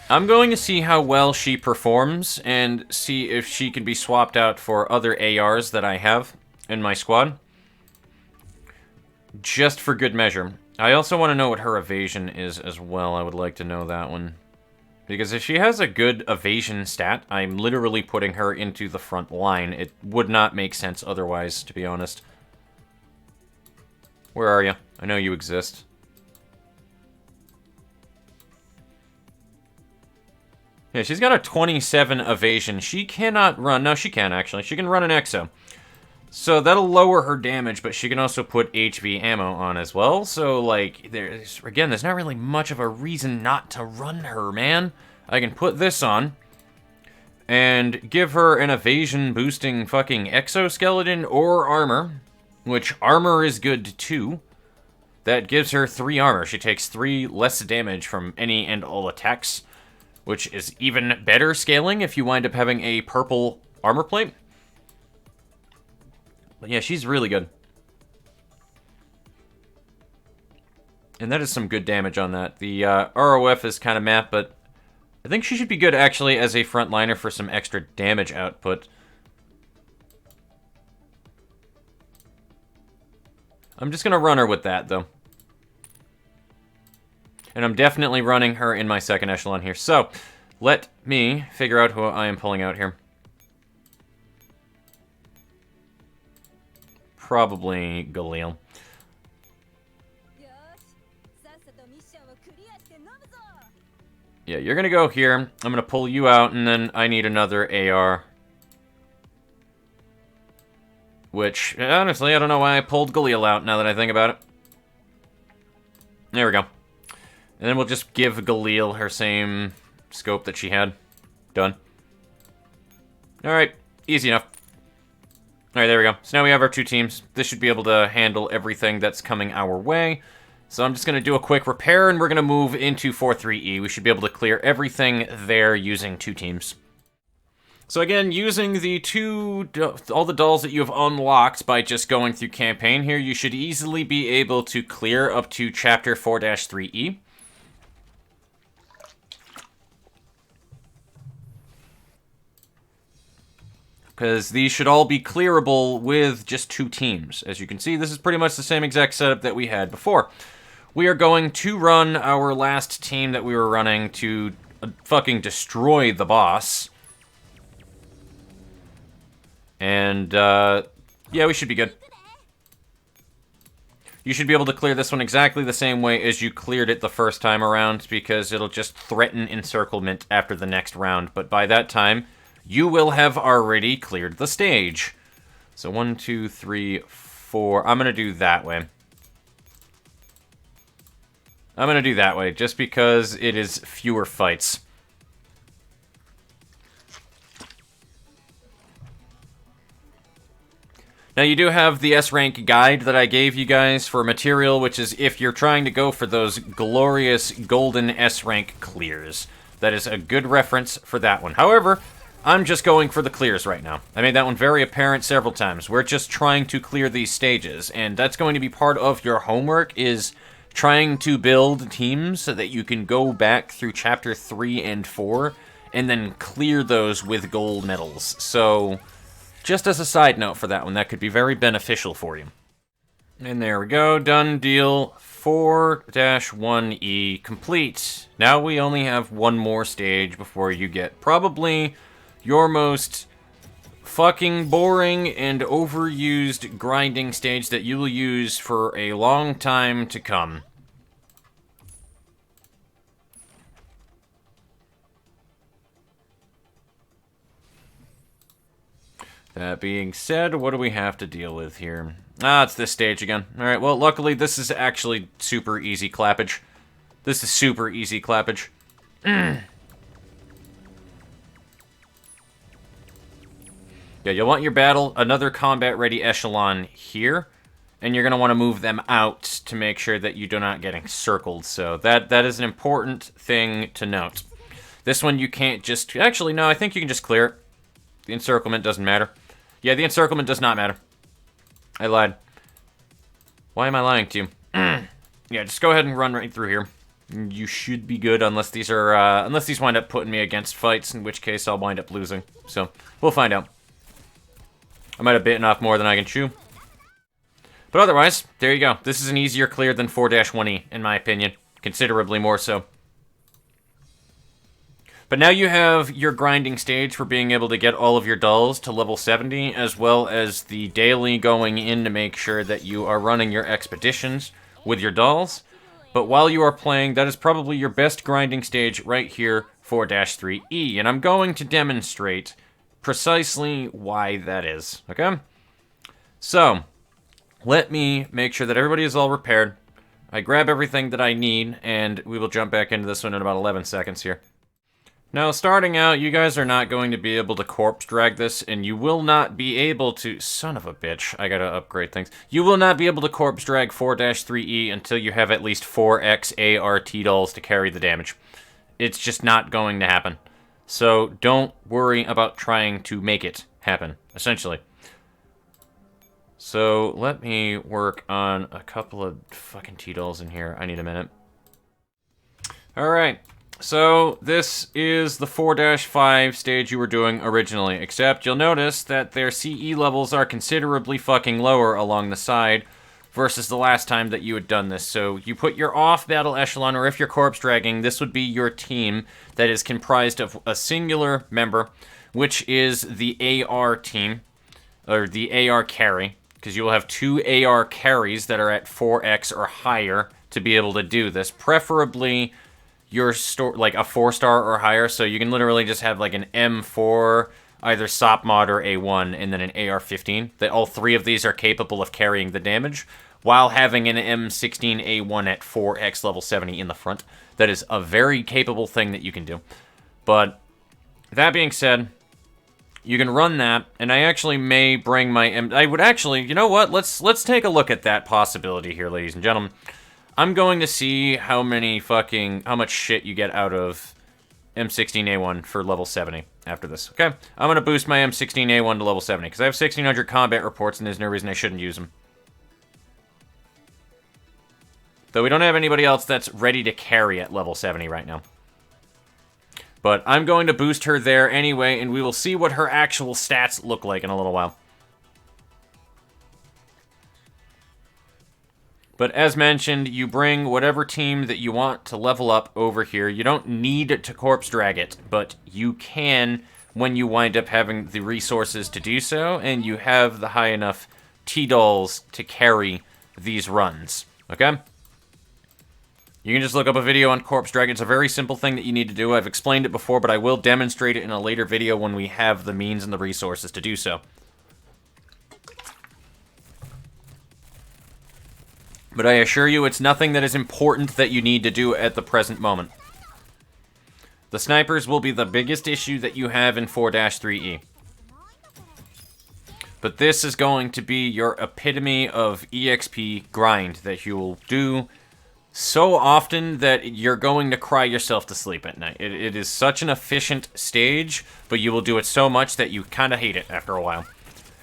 I'm going to see how well she performs and see if she can be swapped out for other ARs that I have in my squad. Just for good measure. I also want to know what her evasion is as well. I would like to know that one. Because if she has a good evasion stat, I'm literally putting her into the front line. It would not make sense otherwise, to be honest. Where are you? I know you exist. Yeah, she's got a 27 evasion. She cannot run... No, she can, actually. She can run an exo. So that'll lower her damage, but she can also put HV ammo on as well. So, like, there's not really much of a reason not to run her, man. I can put this on and give her an evasion-boosting fucking exoskeleton or armor, which armor is good, too. That gives her 3 armor. She takes 3 less damage from any and all attacks, which is even better scaling if you wind up having a purple armor plate. But yeah, she's really good. And that is some good damage on that. The ROF is kind of meh, but I think she should be good, actually, as a frontliner for some extra damage output. I'm just going to run her with that, though. And I'm definitely running her in my second echelon here. So, let me figure out who I am pulling out here. Probably Galil. Yeah, you're gonna go here. I'm gonna pull you out, and then I need another AR. Which, honestly, I don't know why I pulled Galil out now that I think about it. There we go. And then we'll just give Galil her same scope that she had. Done. Alright, easy enough. Alright, there we go. So now we have our 2 teams. This should be able to handle everything that's coming our way. So I'm just going to do a quick repair, and we're going to move into 4-3E. We should be able to clear everything there using 2 teams. So again, using the all the dolls that you have unlocked by just going through campaign here, you should easily be able to clear up to Chapter 4-3E. because these should all be clearable with just 2 teams. As you can see, this is pretty much the same exact setup that we had before. We are going to run our last team that we were running to fucking destroy the boss. And, yeah, we should be good. You should be able to clear this one exactly the same way as you cleared it the first time around, because it'll just threaten encirclement after the next round. But by that time, you will have already cleared the stage. So 1, 2, 3, 4. I'm going to do that way. I'm going to do that way, just because it is fewer fights. Now, you do have the S-rank guide that I gave you guys for material, which is if you're trying to go for those glorious golden S-rank clears. That is a good reference for that one. However, I'm just going for the clears right now. I made that one very apparent several times. We're just trying to clear these stages, and that's going to be part of your homework, is trying to build teams so that you can go back through Chapter 3 and 4 and then clear those with gold medals. So, just as a side note for that one, that could be very beneficial for you. And there we go, done deal. 4-1E complete. Now we only have one more stage before you get probably your most fucking boring and overused grinding stage that you will use for a long time to come. That being said, what do we have to deal with here? Ah, it's this stage again. Alright, well, luckily this is actually super easy clappage. This is super easy clappage. Yeah, you'll want your another combat-ready echelon here, and you're going to want to move them out to make sure that you do not get encircled. So that is an important thing to note. This one you can't just... Actually, no, I think you can just clear it. The encirclement doesn't matter. Yeah, the encirclement does not matter. I lied. Why am I lying to you? Yeah, just go ahead and run right through here. You should be good unless these are... unless these wind up putting me against fights, in which case I'll wind up losing. So, we'll find out. I might have bitten off more than I can chew. But otherwise, there you go. This is an easier clear than 4-1E, in my opinion. Considerably more so. But now you have your grinding stage for being able to get all of your dulls to level 70, as well as the daily going in to make sure that you are running your expeditions with your dulls. But while you are playing, that is probably your best grinding stage right here, 4-3E. And I'm going to demonstrate precisely why that is, okay? So, let me make sure that everybody is all repaired. I grab everything that I need, and we will jump back into this one in about 11 seconds here. Now, starting out, you guys are not going to be able to corpse drag this, and you will not be able to... Son of a bitch, I gotta upgrade things. You will not be able to corpse drag 4-3E until you have at least 4x AR tdolls to carry the damage. It's just not going to happen. So, don't worry about trying to make it happen, essentially. So, let me work on a couple of fucking tdolls in here. I need a minute. Alright. So, this is the 4-5 stage you were doing originally, except you'll notice that their CE levels are considerably fucking lower along the side versus the last time that you had done this. So, you put your off-battle echelon, or if you're corpse dragging, this would be your team that is comprised of a singular member, which is the AR team, or the AR carry, because you will have 2 AR carries that are at 4x or higher to be able to do this, preferably... like a 4-star or higher, so you can literally just have like an M4, either SOP mod or A1, and then an AR-15. That all 3 of these are capable of carrying the damage, while having an M16A1 at 4x level 70 in the front. That is a very capable thing that you can do. But, that being said, you can run that, and I actually may bring my I would actually, you know what, let's take a look at that possibility here, ladies and gentlemen. I'm going to see how much shit you get out of M16A1 for level 70 after this, okay? I'm going to boost my M16A1 to level 70, because I have 1600 combat reports, and there's no reason I shouldn't use them. Though we don't have anybody else that's ready to carry at level 70 right now. But I'm going to boost her there anyway, and we will see what her actual stats look like in a little while. But as mentioned, you bring whatever team that you want to level up over here. You don't need to corpse drag it, but you can when you wind up having the resources to do so, and you have the high enough tdolls to carry these runs, okay? You can just look up a video on corpse drag. It's a very simple thing that you need to do. I've explained it before, but I will demonstrate it in a later video when we have the means and the resources to do so. But I assure you, it's nothing that is important that you need to do at the present moment. The snipers will be the biggest issue that you have in 4-3E. But this is going to be your epitome of EXP grind that you will do so often that you're going to cry yourself to sleep at night. It is such an efficient stage, but you will do it so much that you kind of hate it after a while.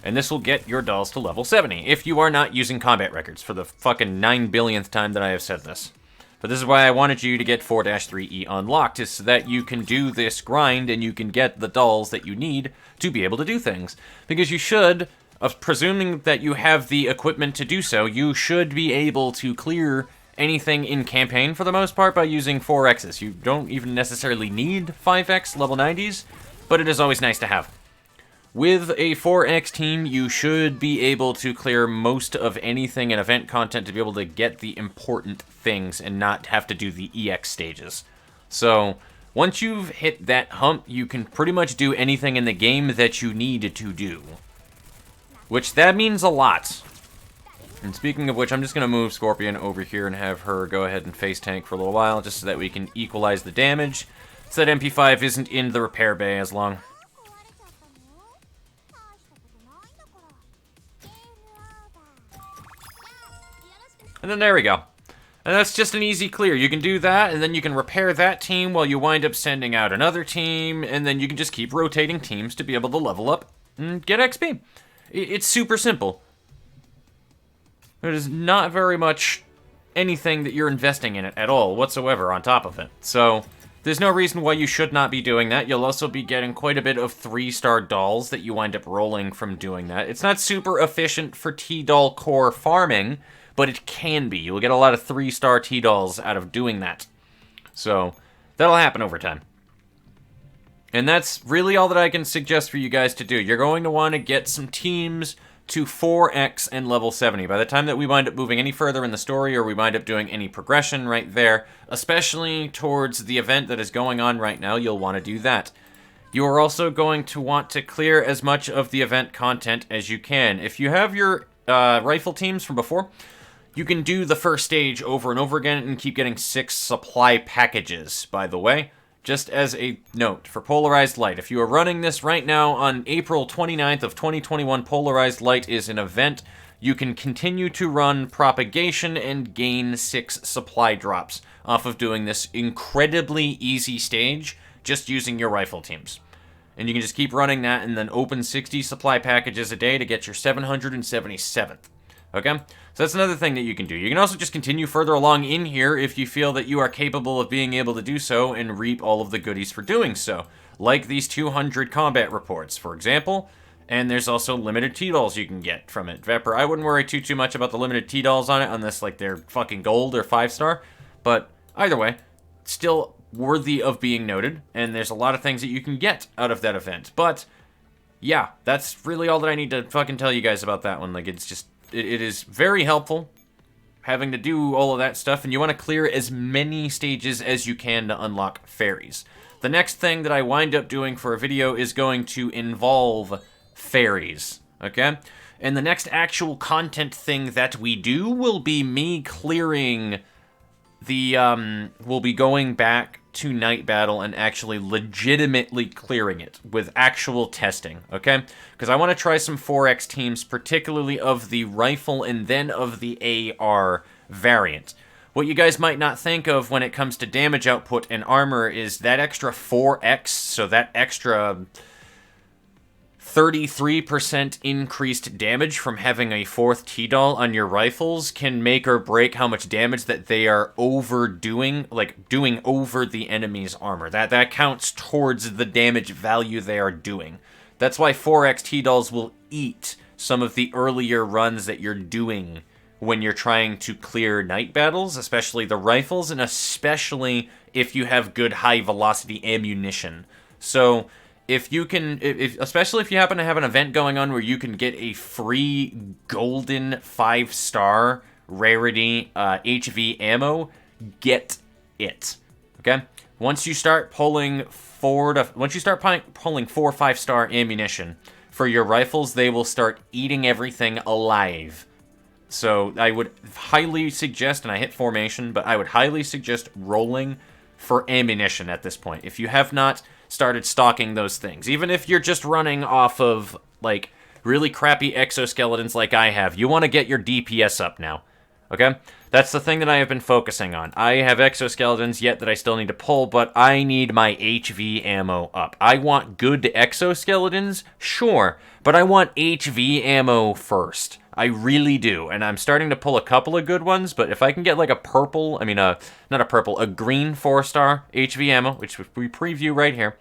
And this will get your dolls to level 70, if you are not using combat records, for the fucking 9 billionth time that I have said this. But this is why I wanted you to get 4-3E unlocked, is so that you can do this grind and you can get the dolls that you need to be able to do things. Because you should, presuming that you have the equipment to do so, you should be able to clear anything in campaign for the most part by using 4Xs. You don't even necessarily need 5X level 90s, but it is always nice to have. With a 4X team, you should be able to clear most of anything in event content to be able to get the important things and not have to do the EX stages. So, once you've hit that hump, you can pretty much do anything in the game that you need to do. Which, that means a lot. And speaking of which, I'm just going to move Scorpion over here and have her go ahead and face tank for a little while, just so that we can equalize the damage, so that MP5 isn't in the repair bay as long. And then there we go. And that's just an easy clear. You can do that, and then you can repair that team while you wind up sending out another team, and then you can just keep rotating teams to be able to level up and get XP. It's super simple. There is not very much anything that you're investing in it at all whatsoever on top of it. So there's no reason why you should not be doing that. You'll also be getting quite a bit of 3-star dolls that you wind up rolling from doing that. It's not super efficient for tdoll core farming, but it can be. You'll get a lot of 3-star tdolls out of doing that. So that'll happen over time. And that's really all that I can suggest for you guys to do. You're going to want to get some teams to 4X and level 70. By the time that we wind up moving any further in the story, or we wind up doing any progression right there, especially towards the event that is going on right now, you'll want to do that. You are also going to want to clear as much of the event content as you can. If you have your rifle teams from before, you can do the first stage over and over again and keep getting 6 supply packages, by the way. Just as a note, for Polarized Light, if you are running this right now on April 29th of 2021, Polarized Light is an event. You can continue to run Propagation and gain 6 supply drops off of doing this incredibly easy stage, just using your rifle teams. And you can just keep running that and then open 60 supply packages a day to get your 777th. Okay? So that's another thing that you can do. You can also just continue further along in here if you feel that you are capable of being able to do so and reap all of the goodies for doing so. Like these 200 combat reports, for example. And there's also limited tdolls you can get from it. Vepr, I wouldn't worry too much about the limited tdolls on it unless like they're fucking gold or 5-star. But either way, still worthy of being noted. And there's a lot of things that you can get out of that event. But yeah, that's really all that I need to fucking tell you guys about that one. Like, it's just... It is very helpful having to do all of that stuff, and you want to clear as many stages as you can to unlock fairies. The next thing that I wind up doing for a video is going to involve fairies, okay? And the next actual content thing that we do will be me clearing the, we'll be going back to Night Battle and actually legitimately clearing it with actual testing, okay? Because I want to try some 4X teams, particularly of the rifle and then of the AR variant. What you guys might not think of when it comes to damage output and armor is that extra 4X, so that extra 33% increased damage from having a 4th tdoll on your rifles can make or break how much damage that they are overdoing, like doing over the enemy's armor. That counts towards the damage value they are doing. That's why 4x tdolls will eat some of the earlier runs that you're doing when you're trying to clear night battles, especially the rifles, and especially if you have good high velocity ammunition. So if you can, especially if you happen to have an event going on where you can get a free golden 5-star rarity HV ammo, get it. Okay? Once you start pulling 4 or 5-star ammunition for your rifles, they will start eating everything alive. So I would highly suggest, and I hit formation, but I would highly suggest rolling for ammunition at this point. If you have not started stocking those things, even if you're just running off of, like, really crappy exoskeletons like I have, you want to get your DPS up now, okay? That's the thing that I have been focusing on. I have exoskeletons yet that I still need to pull, but I need my HV ammo up. I want good exoskeletons, sure, but I want HV ammo first. I really do, and I'm starting to pull a couple of good ones, but if I can get like a purple, not a purple, a green 4-star HV ammo, which we preview right here,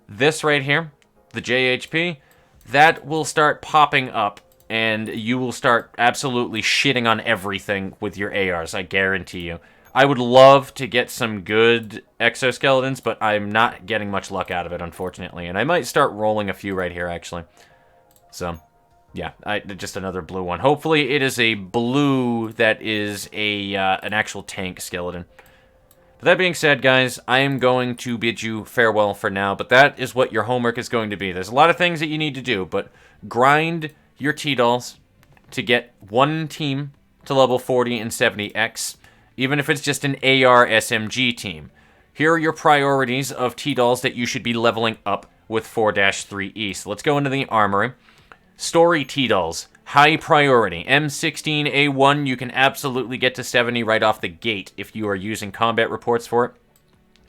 this right here, the JHP, that will start popping up, and you will start absolutely shitting on everything with your ARs, I guarantee you. I would love to get some good exoskeletons, but I'm not getting much luck out of it, unfortunately, and I might start rolling a few right here, actually. So yeah, just another blue one. Hopefully it is a blue that is an actual tank skeleton. But that being said, guys, I am going to bid you farewell for now, but that is what your homework is going to be. There's a lot of things that you need to do, but grind your tdolls to get one team to level 40 and 70x, even if it's just an AR SMG team. Here are your priorities of tdolls that you should be leveling up with 4-3E. So let's go into the armory. Story tdolls, high priority. M16A1, you can absolutely get to 70 right off the gate if you are using combat reports for it.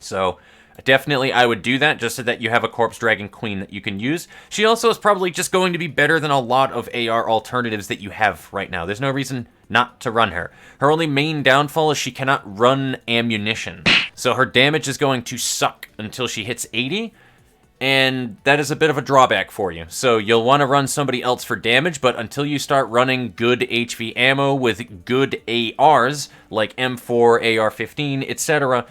So definitely I would do that, just so that you have a Corpse Dragon Queen that you can use. She also is probably just going to be better than a lot of AR alternatives that you have right now. There's no reason not to run her. Her only main downfall is she cannot run ammunition. So her damage is going to suck until she hits 80. And that is a bit of a drawback for you. So you'll want to run somebody else for damage, but until you start running good HV ammo with good ARs, like M4, AR-15, etc.,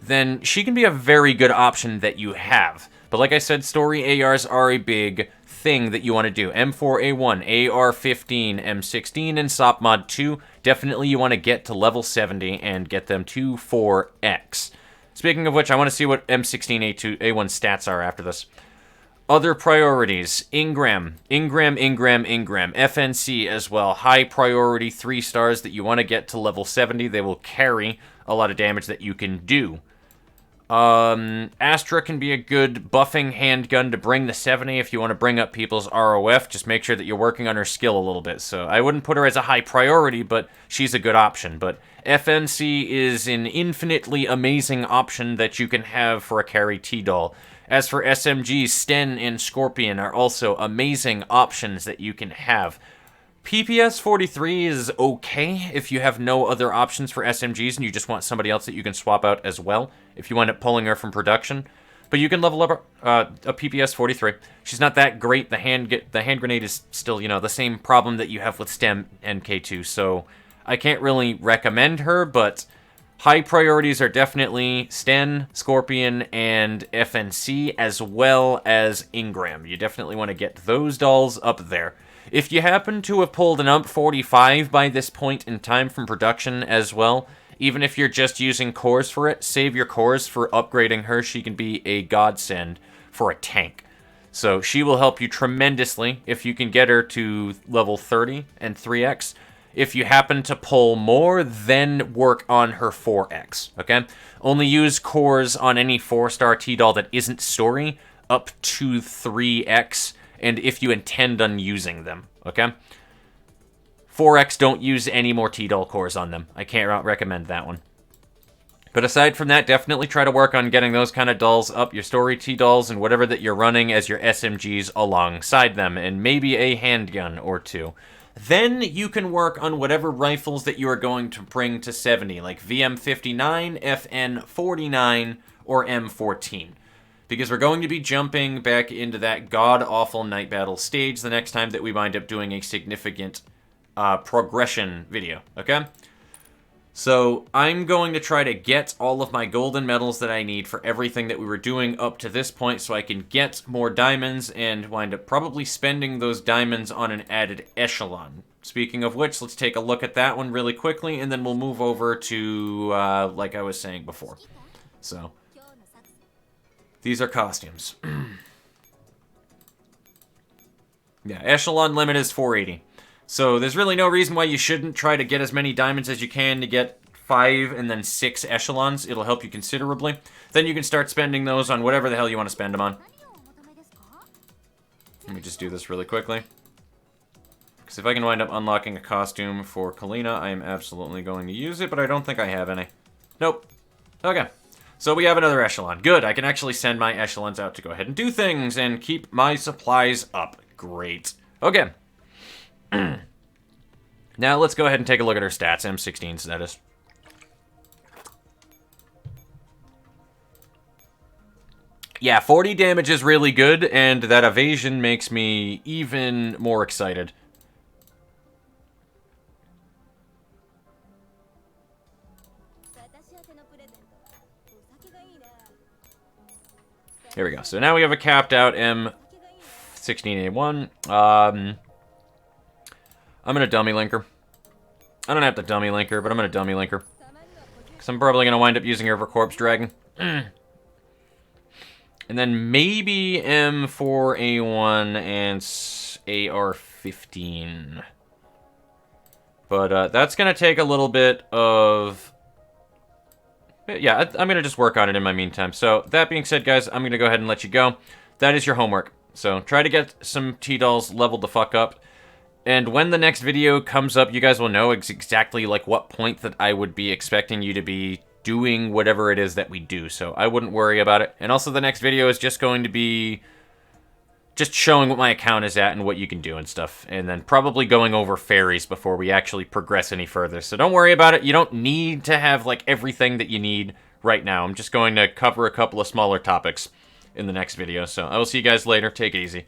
then she can be a very good option that you have. But like I said, story ARs are a big thing that you want to do. M4A1, AR-15, M16, and SOP Mod 2, definitely you want to get to level 70 and get them to 4X. Speaking of which, I want to see what M16A1 stats are after this. Other priorities, Ingram, FNC as well. High priority 3 stars that you want to get to level 70. They will carry a lot of damage that you can do. Astra can be a good buffing handgun to bring the 70 if you want to bring up people's ROF. Just make sure that you're working on her skill a little bit. So I wouldn't put her as a high priority, but she's a good option. But FNC is an infinitely amazing option that you can have for a carry tdoll. As for SMGs, Sten and Scorpion are also amazing options that you can have. PPS 43 is okay if you have no other options for SMGs and you just want somebody else that you can swap out as well if you wind up pulling her from production. But you can level up a PPS 43. She's not that great. The hand grenade is still, the same problem that you have with STEM and K2, so I can't really recommend her, but high priorities are definitely Sten, Scorpion, and FNC, as well as Ingram. You definitely want to get those dolls up there. If you happen to have pulled an UMP 45 by this point in time from production as well, even if you're just using cores for it, save your cores for upgrading her. She can be a godsend for a tank. So she will help you tremendously if you can get her to level 30 and 3x. If you happen to pull more, then work on her 4x, okay? Only use cores on any 4-star tdoll that isn't story up to 3x, and if you intend on using them, okay? 4x, don't use any more tdoll cores on them. I can't recommend that one. But aside from that, definitely try to work on getting those kind of dolls up, your story tdolls and whatever that you're running as your SMGs alongside them, and maybe a handgun or two. Then you can work on whatever rifles that you are going to bring to 70, like VM59, FN49, or M14. Because we're going to be jumping back into that god-awful night battle stage the next time that we wind up doing a significant progression video, okay? So I'm going to try to get all of my golden medals that I need for everything that we were doing up to this point so I can get more diamonds and wind up probably spending those diamonds on an added echelon. Speaking of which, let's take a look at that one really quickly, and then we'll move over to, like I was saying before. So, these are costumes. Yeah, echelon limit is 480. So there's really no reason why you shouldn't try to get as many diamonds as you can to get 5 and then 6 echelons. It'll help you considerably. Then you can start spending those on whatever the hell you want to spend them on. Let me just do this really quickly. Because if I can wind up unlocking a costume for Kalina, I am absolutely going to use it, but I don't think I have any. Nope. Okay. So we have another echelon. Good, I can actually send my echelons out to go ahead and do things and keep my supplies up. Great. Okay. Now let's go ahead and take a look at her stats. M16s, that is. Yeah, 40 damage is really good, and that evasion makes me even more excited. Here we go. So now we have a capped out M16A1. I'm going to dummy link her. I don't have to dummy link her, but I'm going to dummy link her. Because I'm probably going to wind up using her for Corpse Dragon. And then maybe M4A1 and AR-15. But that's going to take a little bit of... Yeah, I'm going to just work on it in my meantime. So, that being said, guys, I'm going to go ahead and let you go. That is your homework. So, try to get some tdolls leveled the fuck up. And when the next video comes up, you guys will know exactly, like, what point that I would be expecting you to be doing whatever it is that we do. So, I wouldn't worry about it. And also, the next video is just going to be... just showing what my account is at and what you can do and stuff. And then probably going over fairies before we actually progress any further. So don't worry about it. You don't need to have, like, everything that you need right now. I'm just going to cover a couple of smaller topics in the next video. So I will see you guys later. Take it easy.